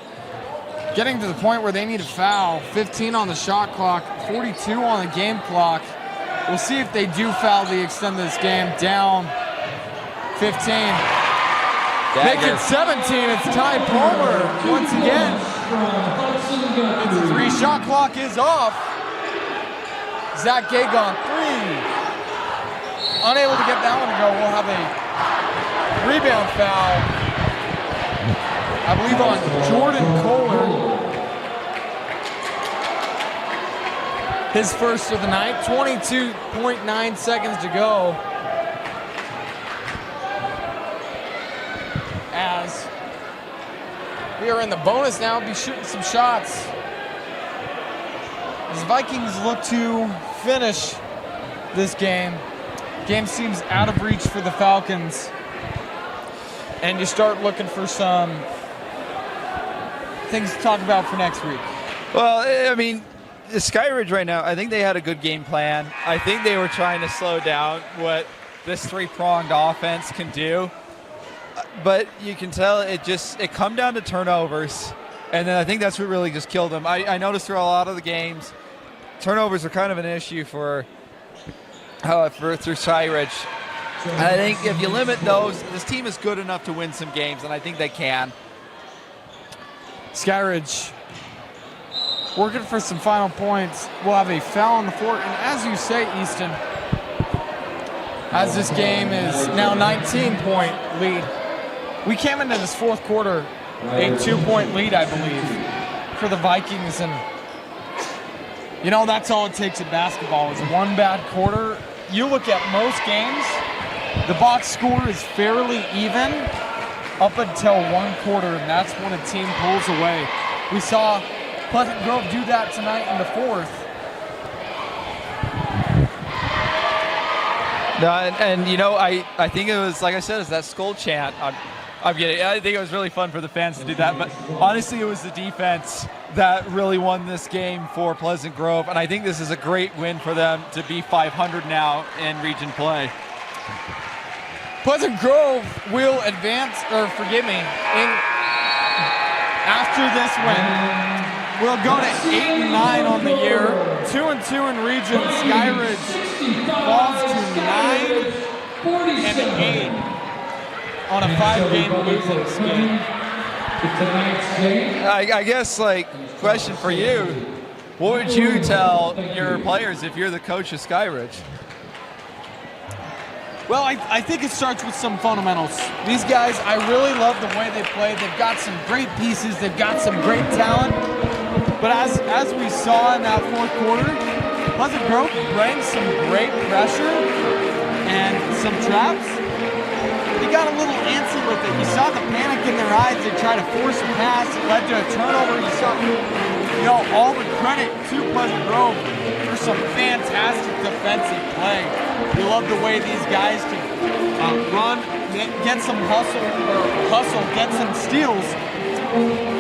getting to the point where they need a foul. 15 on the shot clock, 42 on the game clock. We'll see if they do foul to extend this game down 15. Make it 17, it's Ty Palmer once again. The 3 shot clock is off. Zach Gagon, 3. Unable to get that one to go. We'll have a rebound foul, I believe, on Jordan Kohler. His first of the night. 22.9 seconds to go. As we are in the bonus now, be shooting some shots. As the Vikings look to finish this game. Game seems out of reach for the Falcons. And you start looking for some things to talk about for next week. Well, I mean, the Skyridge right now, I think they had a good game plan. I think they were trying to slow down what this 3-pronged offense can do. But you can tell it come down to turnovers. And then I think that's what really just killed them. I noticed through a lot of the games, turnovers are kind of an issue through Skyridge. And I think if you limit those, this team is good enough to win some games, and I think they can. Skyridge working for some final points. We'll have a foul on the floor. And as you say, Easton, as this game is now 19-point lead. We came into this fourth quarter a 2-point lead, I believe, for the Vikings, and you know, that's all it takes in basketball is one bad quarter. You look at most games, the box score is fairly even up until one quarter, and that's when a team pulls away. We saw Pleasant Grove do that tonight in the fourth. No, and you know, I think it was, like I said, it's that skull chant. I'm getting. I think it was really fun for the fans to do that, but honestly, it was the defense that really won this game for Pleasant Grove, and I think this is a great win for them to be 500 now in region play. Pleasant Grove will advance, or forgive me, after this win, we'll go to 8-9 on the year, 2-2 in region. Skyridge falls to 9-8 on a 5-game losing streak. I guess, like, question for you, what would you tell your players if you're the coach of Skyridge? Well, I think it starts with some fundamentals. These guys, I really love the way they play. They've got some great pieces. They've got some great talent. But as we saw in that fourth quarter, Pleasant Grove brings some great pressure and some traps. They got a little antsy with it. You saw the panic in their eyes. They tried to force a pass. It led to a turnover. You saw, you know, all the credit to Pleasant Grove for some fantastic defensive play. We love the way these guys can run, get some hustle, get some steals.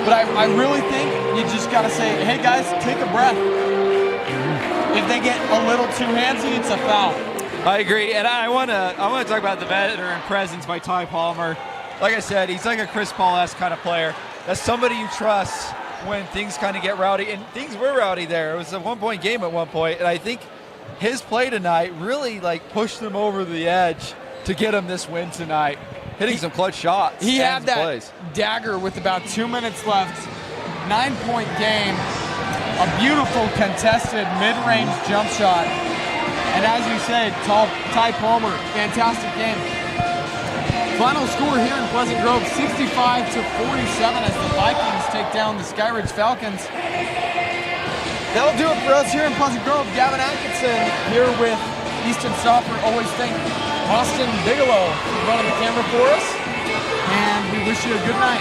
But I really think you just got to say, hey guys, take a breath. If they get a little too handsy, it's a foul. I agree, and I want to talk about the veteran presence by Ty Palmer. Like I said, he's like a Chris Paul-esque kind of player. That's somebody you trust when things kind of get rowdy, and things were rowdy there. It was a 1-point game at one point, and I think his play tonight really like pushed them over the edge to get him this win tonight, hitting some clutch shots. He had that plays. Dagger with about 2 minutes left, 9-point game, a beautiful contested mid-range jump shot. And as you said, Ty Palmer, fantastic game. Final score here in Pleasant Grove, 65-47 as the Vikings take down the Skyridge Falcons. That'll do it for us here in Pleasant Grove. Gavin Atkinson here with Easton Stoffer. Always thank Austin Bigelow for running the camera for us. And we wish you a good night.